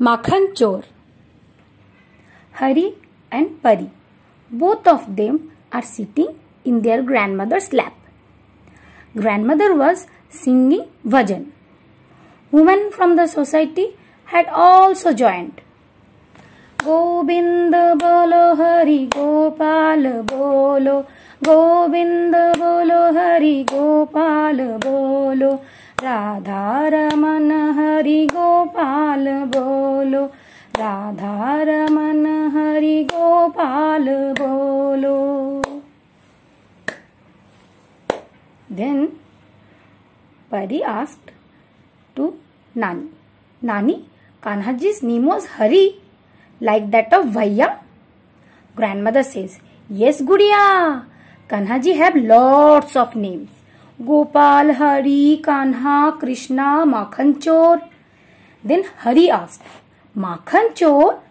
Makhan Chor. Hari and Pari, both of them are sitting in their grandmother's lap. Grandmother was singing bhajan. Women from the society had also joined. Gobind bolo Hari Gopal bolo, Gobind bolo Hari Gopal bolo, Radha Raman Hari Gopal bolo, Radha Raman Hari Gopal bolo. Then Pari asked to Nani, Nani, Kanhaji's name was Hari, like that of Bhaiya? Grandmother says, yes, Gudiya. Kanhaji have lots of names. Gopal, Hari, Kanha, Krishna, Makhan Chor. Then Hari asked, Makhan Chor?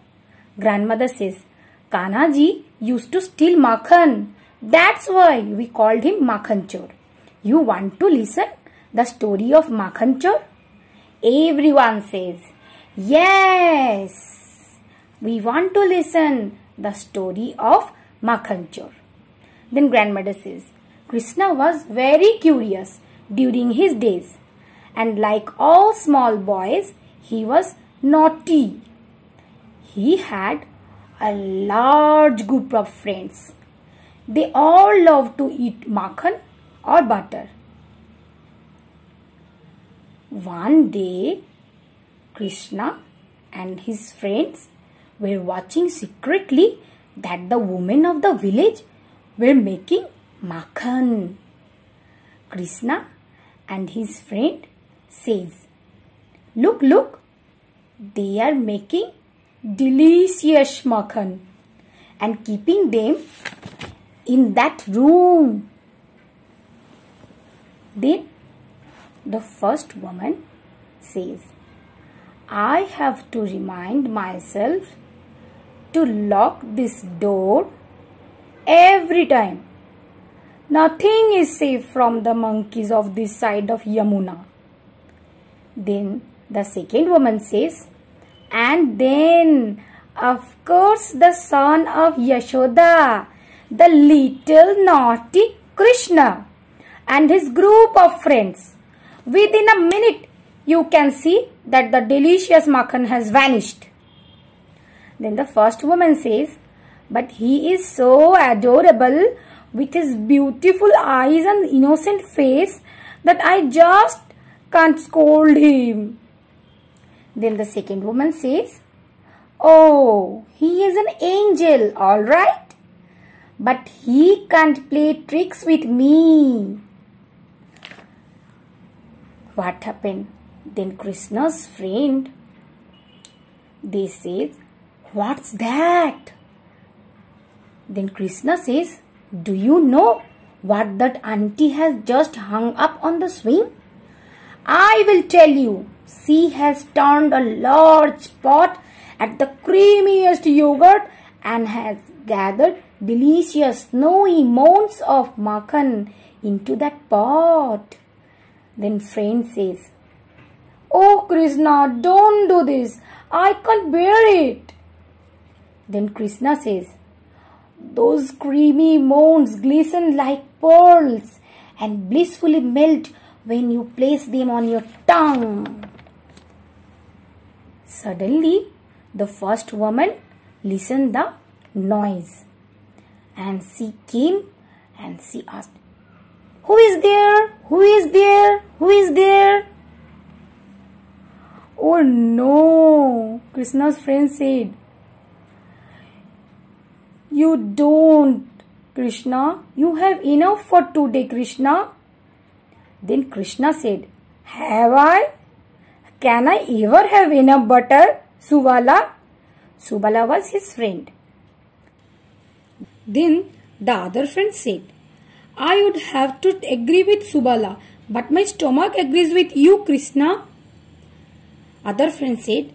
Grandmother says, Kanhaji used to steal Makhan. That's why we called him Makhan Chor. You want to listen the story of Makhan Chor? Everyone says, yes, we want to listen the story of Makhan Chor. Then grandmother says, Krishna was very curious during his days, and like all small boys, he was naughty. He had a large group of friends. They all loved to eat makhan or butter. One day, Krishna and his friends were watching secretly that the women of the village were making makhan. Krishna and his friend says, look, look, they are making delicious makhan and keeping them in that room. Then the first woman says, I have to remind myself to lock this door every time. Nothing is safe from the monkeys of this side of Yamuna. Then the second woman says, and then of course the son of Yashoda, the little naughty Krishna and his group of friends. Within a minute, you can see that the delicious makhan has vanished. Then the first woman says, but he is so adorable with his beautiful eyes and innocent face that I just can't scold him. Then the second woman says, oh, he is an angel, all right, but he can't play tricks with me. What happened? Then Krishna's friend, they say, what's that? Then Krishna says, do you know what that auntie has just hung up on the swing? I will tell you. She has turned a large pot at the creamiest yogurt and has gathered delicious snowy mounds of makhan into that pot. Then friend says, oh Krishna, don't do this. I can't bear it. Then Krishna says, those creamy mounds glisten like pearls and blissfully melt when you place them on your tongue. Suddenly, the first woman listened the noise and she came and she asked, who is there? Who is there? Who is there? Oh no, Krishna's friend said, you don't, Krishna. You have enough for today, Krishna. Then Krishna said, have I? Can I ever have enough butter, Subala? Subala was his friend. Then the other friend said, I would have to agree with Subala, but my stomach agrees with you, Krishna. Other friend said,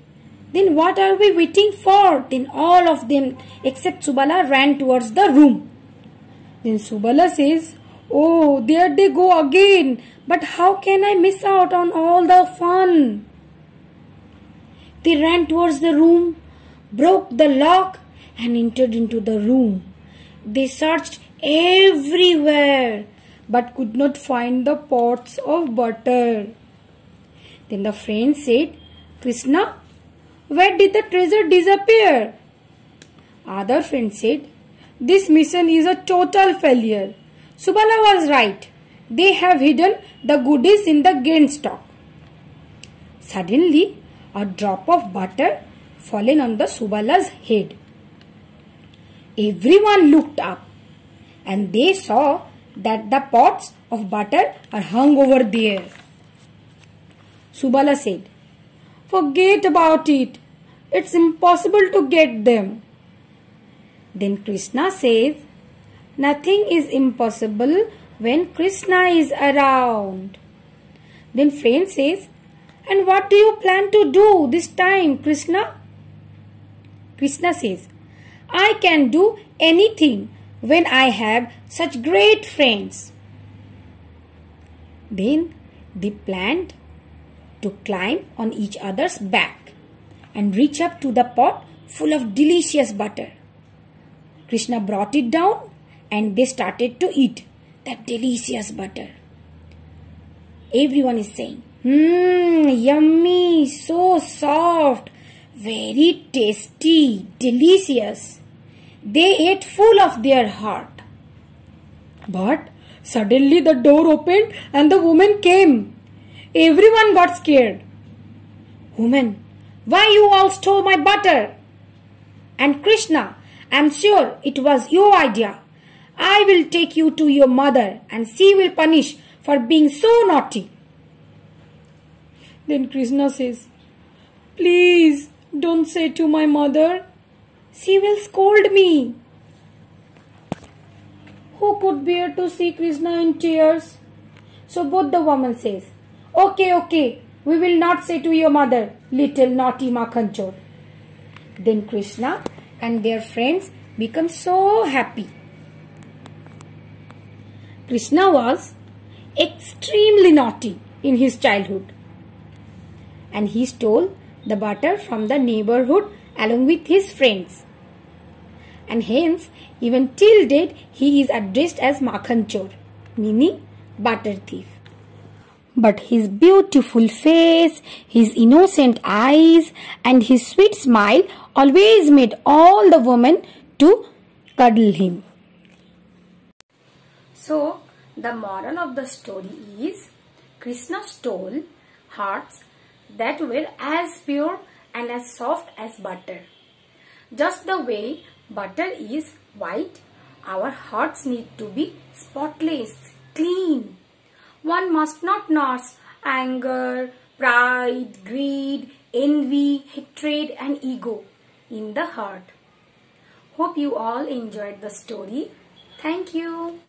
then what are we waiting for? Then all of them except Subala ran towards the room. Then Subala says, oh, there they go again. But how can I miss out on all the fun? They ran towards the room, broke the lock, and entered into the room. They searched everywhere but could not find the pots of butter. Then the friend said, Krishna, where did the treasure disappear? Other friend said, this mission is a total failure. Subala was right. They have hidden the goodies in the grain stock. Suddenly, a drop of butter fallen on the Subala's head. Everyone looked up and they saw that the pots of butter are hung over there. Subala said, forget about it. It's impossible to get them. Then Krishna says, nothing is impossible when Krishna is around. Then friend says, and what do you plan to do this time, Krishna? Krishna says, I can do anything when I have such great friends. Then they planned to climb on each other's back and reach up to the pot full of delicious butter. Krishna brought it down and they started to eat that delicious butter. Everyone is saying, yummy, so soft, very tasty, delicious. They ate full of their heart. But suddenly the door opened and the woman came. Everyone got scared. Woman, why you all stole my butter? And Krishna, I'm sure it was your idea. I will take you to your mother and she will punish for being so naughty. Then Krishna says, please don't say to my mother. She will scold me. Who could bear to see Krishna in tears? So both the women says, okay, we will not say to your mother, little naughty Makhan Chor. Then Krishna and their friends become so happy. Krishna was extremely naughty in his childhood and he stole the butter from the neighborhood along with his friends. And hence, even till date, he is addressed as Makhan Chor, meaning butter thief. But his beautiful face, his innocent eyes and his sweet smile always made all the women to cuddle him. So, the moral of the story is Krishna stole hearts that were as pure and as soft as butter. Just the way butter is white, our hearts need to be spotless, clean. One must not nurse anger, pride, greed, envy, hatred and ego in the heart. Hope you all enjoyed the story. Thank you.